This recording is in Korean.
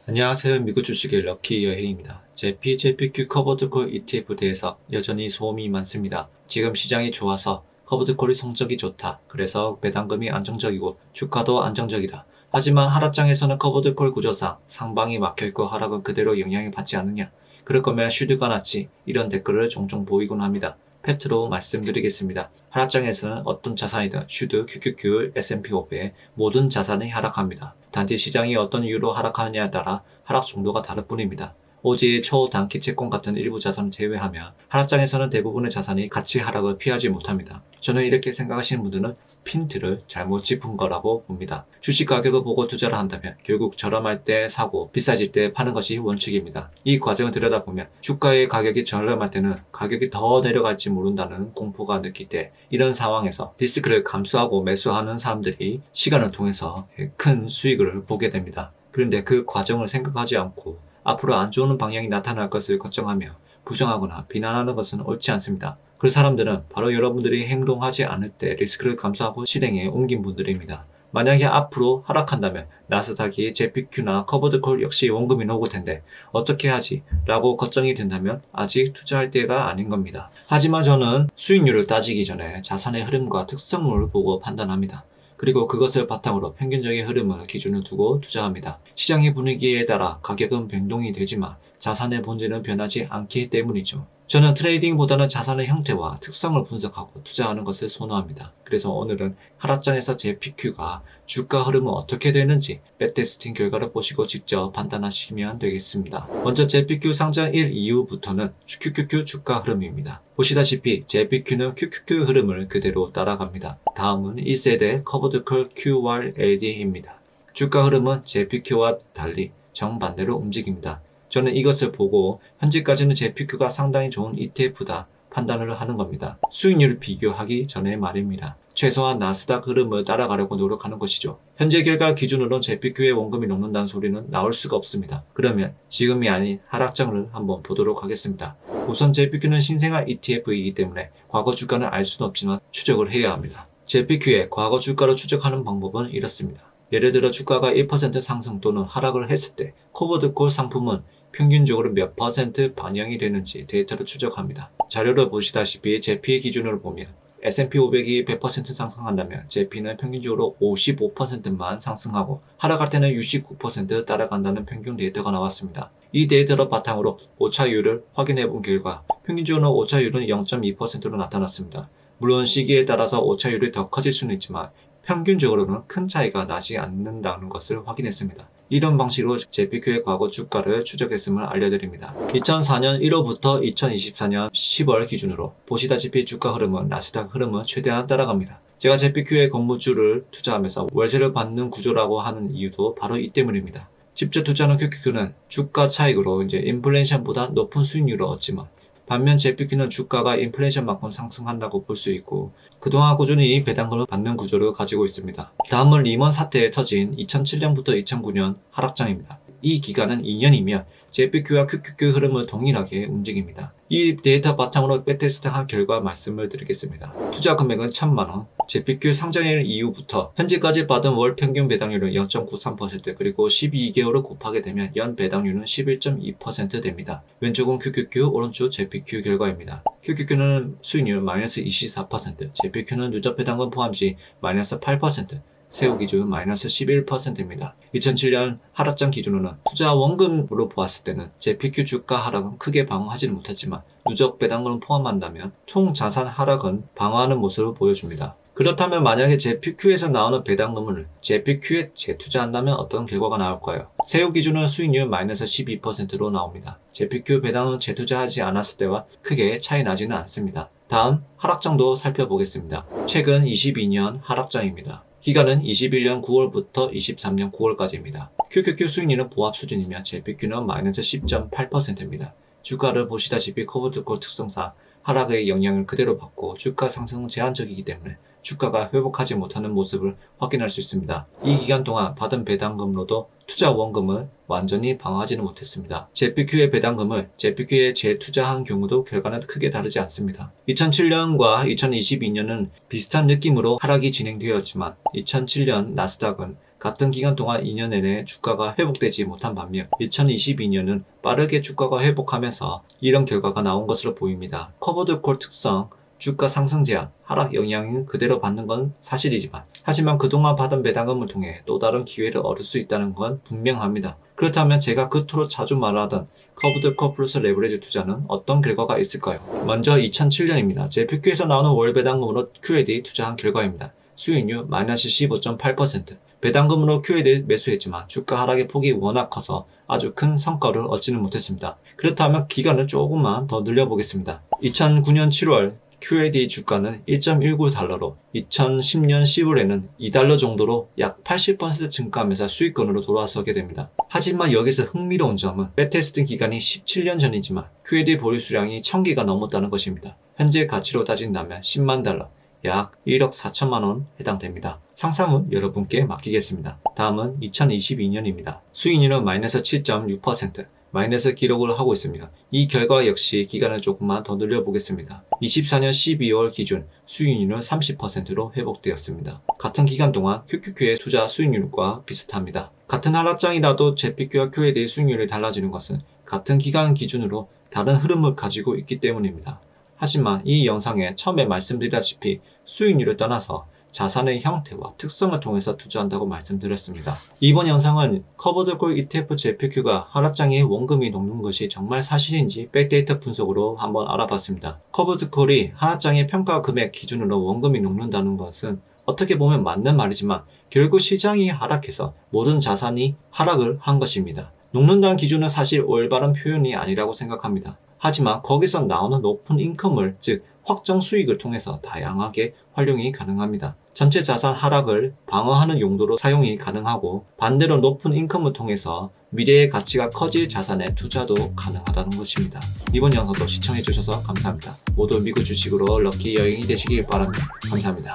안녕하세요. 미국 주식의 럭키 여행입니다. JPQ 커버드콜 ETF 대해서 여전히 소음이 많습니다. 지금 시장이 좋아서 커버드콜이 성적이 좋다. 그래서 배당금이 안정적이고 주가도 안정적이다. 하지만 하락장에서는 커버드콜 구조상 상방이 막혀있고 하락은 그대로 영향을 받지 않느냐. 그럴 거면 슈드가 낫지. 이런 댓글을 종종 보이곤 합니다. 팩트로 말씀드리겠습니다. 하락장에서는 어떤 자산이든 슈드, QQQ, S&P 500 모든 자산이 하락합니다. 단지 시장이 어떤 이유로 하락하느냐에 따라 하락 정도가 다를 뿐입니다. 오직 초단기 채권 같은 일부 자산을 제외하면 하락장에서는 대부분의 자산이 가치 하락을 피하지 못합니다. 저는 이렇게 생각하시는 분들은 핀트를 잘못 짚은 거라고 봅니다. 주식 가격을 보고 투자를 한다면 결국 저렴할 때 사고 비싸질 때 파는 것이 원칙입니다. 이 과정을 들여다보면 주가의 가격이 저렴할 때는 가격이 더 내려갈지 모른다는 공포가 느낄 때 이런 상황에서 리스크를 감수하고 매수하는 사람들이 시간을 통해서 큰 수익을 보게 됩니다. 그런데 그 과정을 생각하지 않고 앞으로 안 좋은 방향이 나타날 것을 걱정하며 부정하거나 비난하는 것은 옳지 않습니다. 그 사람들은 바로 여러분들이 행동하지 않을 때 리스크를 감수하고 실행에 옮긴 분들입니다. 만약에 앞으로 하락한다면 나스닥이 JPQ나 커버드콜 역시 원금이 나올 텐데 어떻게 하지? 라고 걱정이 된다면 아직 투자할 때가 아닌 겁니다. 하지만 저는 수익률을 따지기 전에 자산의 흐름과 특성을 보고 판단합니다. 그리고 그것을 바탕으로 평균적인 흐름을 기준을 두고 투자합니다. 시장의 분위기에 따라 가격은 변동이 되지만 자산의 본질은 변하지 않기 때문이죠. 저는 트레이딩보다는 자산의 형태와 특성을 분석하고 투자하는 것을 선호합니다. 그래서 오늘은 하락장에서 JPQ가 주가 흐름은 어떻게 되는지 백테스팅 결과를 보시고 직접 판단하시면 되겠습니다. 먼저 JPQ 상장 1 이후부터는 QQQ 주가 흐름입니다. 보시다시피 JPQ는 QQQ 흐름을 그대로 따라갑니다. 다음은 1세대 커버드콜 QRLD입니다. 주가 흐름은 JPQ와 달리 정반대로 움직입니다. 저는 이것을 보고 현재까지는 JPQ가 상당히 좋은 ETF다 판단을 하는 겁니다. 수익률을 비교하기 전에 말입니다. 최소한 나스닥 흐름을 따라가려고 노력하는 것이죠. 현재 결과 기준으로 JPQ의 원금이 녹는다는 소리는 나올 수가 없습니다. 그러면 지금이 아닌 하락장을 한번 보도록 하겠습니다. 우선 JPQ는 신생아 ETF이기 때문에 과거 주가는 알 수는 없지만 추적을 해야 합니다. JPQ의 과거 주가를 추적하는 방법은 이렇습니다. 예를 들어 주가가 1% 상승 또는 하락을 했을 때 커버드콜 상품은 평균적으로 몇 퍼센트 반영이 되는지 데이터를 추적합니다. 자료를 보시다시피 JP 기준으로 보면 S&P 500이 100% 상승한다면 JP는 평균적으로 55%만 상승하고 하락할 때는 69% 따라간다는 평균 데이터가 나왔습니다. 이 데이터를 바탕으로 오차율을 확인해 본 결과 평균적으로 오차율은 0.2%로 나타났습니다. 물론 시기에 따라서 오차율이 더 커질 수는 있지만 평균적으로는 큰 차이가 나지 않는다는 것을 확인했습니다. 이런 방식으로 JPQ의 과거 주가를 추적했음을 알려드립니다. 2004년 1월부터 2024년 10월 기준으로 보시다시피 주가 흐름은 나스닥 흐름은 최대한 따라갑니다. 제가 JPQ의 건물주를 투자하면서 월세를 받는 구조라고 하는 이유도 바로 이 때문입니다. 직접 투자하는 QQQ는 주가 차익으로 인플레이션보다 높은 수익률을 얻지만 반면 JPQ는 주가가 인플레이션만큼 상승한다고 볼 수 있고 그동안 꾸준히 배당금을 받는 구조를 가지고 있습니다. 다음은 리먼 사태에 터진 2007년부터 2009년 하락장입니다. 이 기간은 2년이며 JPQ와 QQQ 흐름을 동일하게 움직입니다. 이 데이터 바탕으로 백테스트한 결과 말씀을 드리겠습니다. 투자 금액은 1000만원, JPQ 상장일 이후부터 현재까지 받은 월 평균 배당률은 0.93% 그리고 12개월을 곱하게 되면 연 배당률은 11.2% 됩니다. 왼쪽은 QQQ, 오른쪽 JPQ 결과입니다. QQQ는 수익률 마이너스 24%, JPQ는 누적 배당금 포함 시 마이너스 8%, 세후 기준 마이너스 11%입니다. 2007년 하락장 기준으로는 투자 원금으로 보았을 때는 JPQ 주가 하락은 크게 방어하지는 못했지만 누적 배당금을 포함한다면 총 자산 하락은 방어하는 모습을 보여줍니다. 그렇다면 만약에 JPQ에서 나오는 배당금을 JPQ에 재투자한다면 어떤 결과가 나올까요? 세후 기준은 수익률 마이너스 12%로 나옵니다. JPQ 배당은 재투자하지 않았을 때와 크게 차이 나지는 않습니다. 다음 하락장도 살펴보겠습니다. 최근 22년 하락장입니다. 기간은 21년 9월부터 23년 9월까지입니다. QQQ 수익률은 보합 수준이며 JPQ는 마이너스 10.8%입니다. 주가를 보시다시피 커버드콜 특성상 하락의 영향을 그대로 받고 주가 상승은 제한적이기 때문에 주가가 회복하지 못하는 모습을 확인할 수 있습니다. 이 기간 동안 받은 배당금으로도 투자 원금을 완전히 방어하지는 못했습니다. JPQ의 배당금을 JPQ에 재투자한 경우도 결과는 크게 다르지 않습니다. 2007년과 2022년은 비슷한 느낌으로 하락이 진행되었지만 2007년 나스닥은 같은 기간 동안 2년 내내 주가가 회복되지 못한 반면 2022년은 빠르게 주가가 회복하면서 이런 결과가 나온 것으로 보입니다. 커버드 콜 특성, 주가 상승 제한, 하락 영향은 그대로 받는 건 사실이지만 하지만 그동안 받은 배당금을 통해 또 다른 기회를 얻을 수 있다는 건 분명합니다. 그렇다면 제가 그토록 자주 말하던 커브드 콜 플러스 레버리지 투자는 어떤 결과가 있을까요? 먼저 2007년입니다. 제 퓨큐에서 나오는 월 배당금으로 QAD 투자한 결과입니다. 수익률 마이너스 15.8%. 배당금으로 QAD 매수했지만 주가 하락의 폭이 워낙 커서 아주 큰 성과를 얻지는 못했습니다. 그렇다면 기간을 조금만 더 늘려보겠습니다. 2009년 7월 QAD 주가는 1.19달러로 2010년 10월에는 2달러 정도로 약 80% 증가하면서 수익권으로 돌아서게 됩니다. 하지만 여기서 흥미로운 점은 백테스팅 기간이 17년 전이지만 QAD 보유 수량이 1000개가 넘었다는 것입니다. 현재 가치로 따진다면 10만 달러, 약 1억 4천만 원 해당됩니다. 상상은 여러분께 맡기겠습니다. 다음은 2022년입니다. 수익률은 마이너스 7.6%. 마이너스 기록을 하고 있습니다. 이 결과 역시 기간을 조금만 더 늘려보겠습니다. 24년 12월 기준 수익률은 30%로 회복되었습니다. 같은 기간 동안 QQQ의 투자 수익률과 비슷합니다. 같은 하락장이라도 JPQ와 QAD의 수익률이 달라지는 것은 같은 기간 기준으로 다른 흐름을 가지고 있기 때문입니다. 하지만 이 영상에 처음에 말씀드렸다시피 수익률을 떠나서 자산의 형태와 특성을 통해서 투자한다고 말씀드렸습니다. 이번 영상은 커버드 콜 ETF JPQ가 하락장에 원금이 녹는 것이 정말 사실인지 백데이터 분석으로 한번 알아봤습니다. 커버드 콜이 하락장의 평가 금액 기준으로 원금이 녹는다는 것은 어떻게 보면 맞는 말이지만 결국 시장이 하락해서 모든 자산이 하락을 한 것입니다. 녹는다는 기준은 사실 올바른 표현이 아니라고 생각합니다. 하지만 거기서 나오는 높은 인컴을, 즉 확정 수익을 통해서 다양하게 활용이 가능합니다. 전체 자산 하락을 방어하는 용도로 사용이 가능하고 반대로 높은 인컴을 통해서 미래의 가치가 커질 자산에 투자도 가능하다는 것입니다. 이번 영상도 시청해주셔서 감사합니다. 모두 미국 주식으로 럭키 여행이 되시길 바랍니다. 감사합니다.